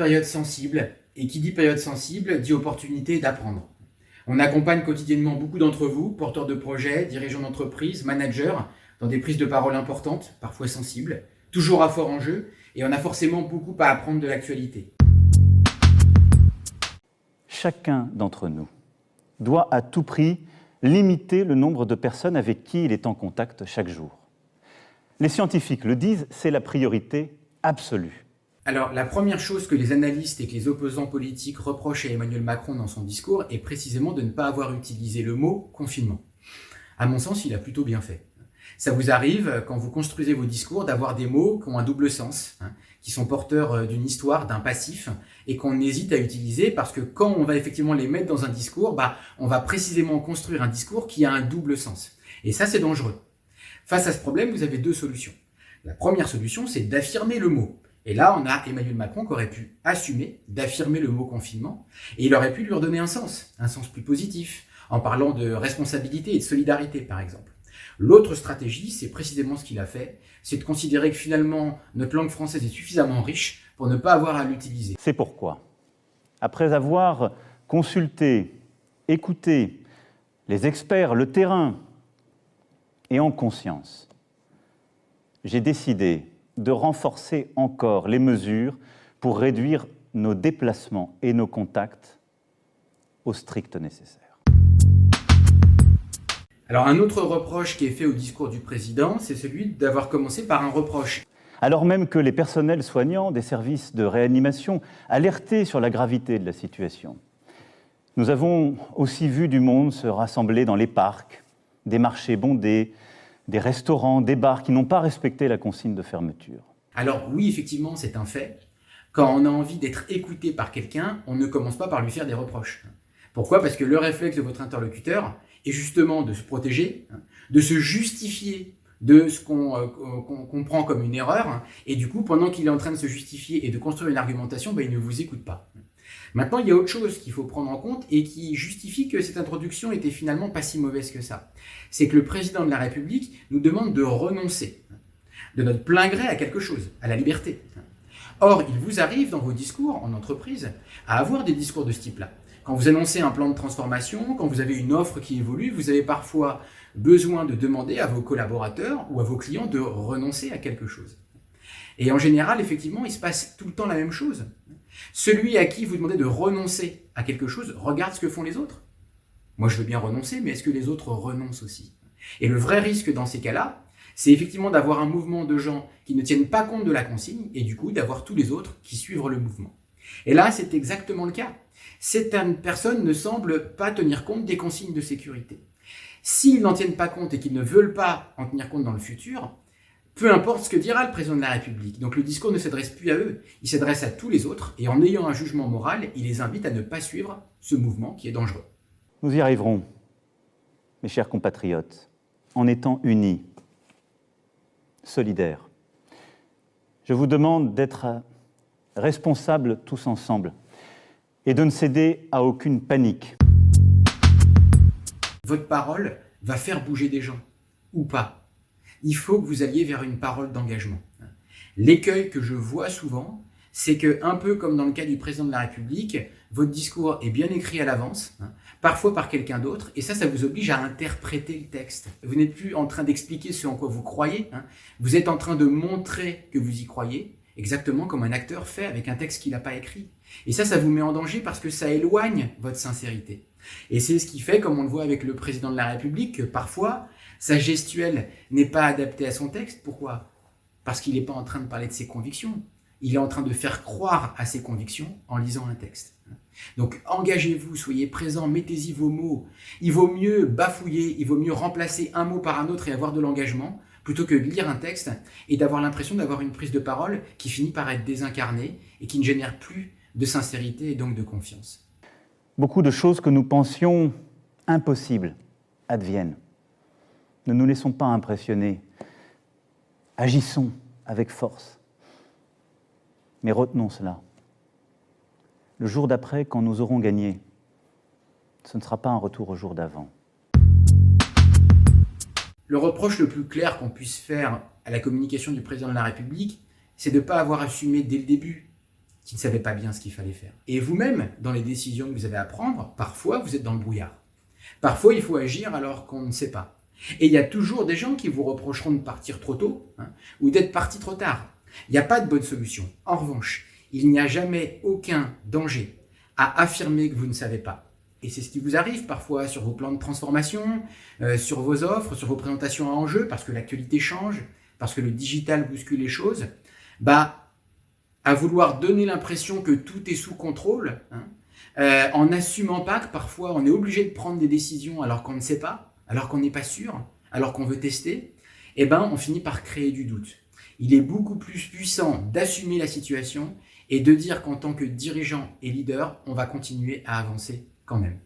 période sensible, et qui dit période sensible dit opportunité d'apprendre. On accompagne quotidiennement beaucoup d'entre vous, porteurs de projets, dirigeants d'entreprise, managers, dans des prises de parole importantes, parfois sensibles, toujours à fort enjeu, et on a forcément beaucoup à apprendre de l'actualité. Chacun d'entre nous doit à tout prix limiter le nombre de personnes avec qui il est en contact chaque jour. Les scientifiques le disent, c'est la priorité absolue. Alors, la première chose que les analystes et que les opposants politiques reprochent à Emmanuel Macron dans son discours est précisément de ne pas avoir utilisé le mot « confinement ». À mon sens, il a plutôt bien fait. Ça vous arrive, quand vous construisez vos discours, d'avoir des mots qui ont un double sens, qui sont porteurs d'une histoire, d'un passif, et qu'on hésite à utiliser parce que quand on va effectivement les mettre dans un discours, on va précisément construire un discours qui a un double sens. Et ça, c'est dangereux. Face à ce problème, vous avez deux solutions. La première solution, c'est d'affirmer le mot. Et là, on a Emmanuel Macron qui aurait pu assumer d'affirmer le mot confinement, et il aurait pu lui redonner un sens plus positif, en parlant de responsabilité et de solidarité, par exemple. L'autre stratégie, c'est précisément ce qu'il a fait, c'est de considérer que finalement, notre langue française est suffisamment riche pour ne pas avoir à l'utiliser. C'est pourquoi, après avoir consulté, écouté les experts, le terrain, et en conscience, j'ai décidé de renforcer encore les mesures pour réduire nos déplacements et nos contacts au strict nécessaire. Alors un autre reproche qui est fait au discours du président, c'est celui d'avoir commencé par un reproche. Alors même que les personnels soignants des services de réanimation alertaient sur la gravité de la situation. Nous avons aussi vu du monde se rassembler dans les parcs, des marchés bondés, des restaurants, des bars qui n'ont pas respecté la consigne de fermeture. Alors oui, effectivement, c'est un fait. Quand on a envie d'être écouté par quelqu'un, on ne commence pas par lui faire des reproches. Pourquoi ? Parce que le réflexe de votre interlocuteur est justement de se protéger, de se justifier de ce qu'on comprend comme une erreur, et du coup, pendant qu'il est en train de se justifier et de construire une argumentation, il ne vous écoute pas. Maintenant, il y a autre chose qu'il faut prendre en compte et qui justifie que cette introduction était finalement pas si mauvaise que ça. C'est que le président de la République nous demande de renoncer de notre plein gré à quelque chose, à la liberté. Or, il vous arrive dans vos discours en entreprise à avoir des discours de ce type-là. Quand vous annoncez un plan de transformation, quand vous avez une offre qui évolue, vous avez parfois besoin de demander à vos collaborateurs ou à vos clients de renoncer à quelque chose. Et en général, effectivement, il se passe tout le temps la même chose. Celui à qui vous demandez de renoncer à quelque chose regarde ce que font les autres. Moi, je veux bien renoncer, mais est-ce que les autres renoncent aussi ? Et le vrai risque dans ces cas-là, c'est effectivement d'avoir un mouvement de gens qui ne tiennent pas compte de la consigne et du coup d'avoir tous les autres qui suivent le mouvement. Et là, c'est exactement le cas. Certaines personnes ne semblent pas tenir compte des consignes de sécurité. S'ils n'en tiennent pas compte et qu'ils ne veulent pas en tenir compte dans le futur, peu importe ce que dira le président de la République. Donc le discours ne s'adresse plus à eux, il s'adresse à tous les autres et en ayant un jugement moral, il les invite à ne pas suivre ce mouvement qui est dangereux. Nous y arriverons, mes chers compatriotes, en étant unis, solidaires. Je vous demande d'être responsables tous ensemble et de ne céder à aucune panique. Votre parole va faire bouger des gens, ou pas. Il faut que vous alliez vers une parole d'engagement. L'écueil que je vois souvent, c'est que, un peu comme dans le cas du président de la République, votre discours est bien écrit à l'avance, parfois par quelqu'un d'autre, et ça vous oblige à interpréter le texte. Vous n'êtes plus en train d'expliquer ce en quoi vous croyez, vous êtes en train de montrer que vous y croyez, exactement comme un acteur fait avec un texte qu'il n'a pas écrit. Et ça vous met en danger parce que ça éloigne votre sincérité. Et c'est ce qui fait, comme on le voit avec le président de la République, que parfois, sa gestuelle n'est pas adaptée à son texte. Pourquoi ? Parce qu'il n'est pas en train de parler de ses convictions. Il est en train de faire croire à ses convictions en lisant un texte. Donc engagez-vous, soyez présents, mettez-y vos mots. Il vaut mieux bafouiller, il vaut mieux remplacer un mot par un autre et avoir de l'engagement, plutôt que de lire un texte et d'avoir l'impression d'avoir une prise de parole qui finit par être désincarnée et qui ne génère plus de sincérité et donc de confiance. Beaucoup de choses que nous pensions impossibles adviennent. Ne nous laissons pas impressionner. Agissons avec force. Mais retenons cela. Le jour d'après, quand nous aurons gagné, ce ne sera pas un retour au jour d'avant. Le reproche le plus clair qu'on puisse faire à la communication du président de la République, c'est de ne pas avoir assumé dès le début qui ne savaient pas bien ce qu'il fallait faire. Et vous-même, dans les décisions que vous avez à prendre, parfois vous êtes dans le brouillard. Parfois il faut agir alors qu'on ne sait pas. Et il y a toujours des gens qui vous reprocheront de partir trop tôt ou d'être parti trop tard. Il n'y a pas de bonne solution. En revanche, il n'y a jamais aucun danger à affirmer que vous ne savez pas. Et c'est ce qui vous arrive parfois sur vos plans de transformation, sur vos offres, sur vos présentations à enjeu, parce que l'actualité change, parce que le digital bouscule les choses. À vouloir donner l'impression que tout est sous contrôle, en n'assumant pas que parfois on est obligé de prendre des décisions alors qu'on ne sait pas, alors qu'on n'est pas sûr, alors qu'on veut tester, on finit par créer du doute. Il est beaucoup plus puissant d'assumer la situation et de dire qu'en tant que dirigeant et leader, on va continuer à avancer quand même.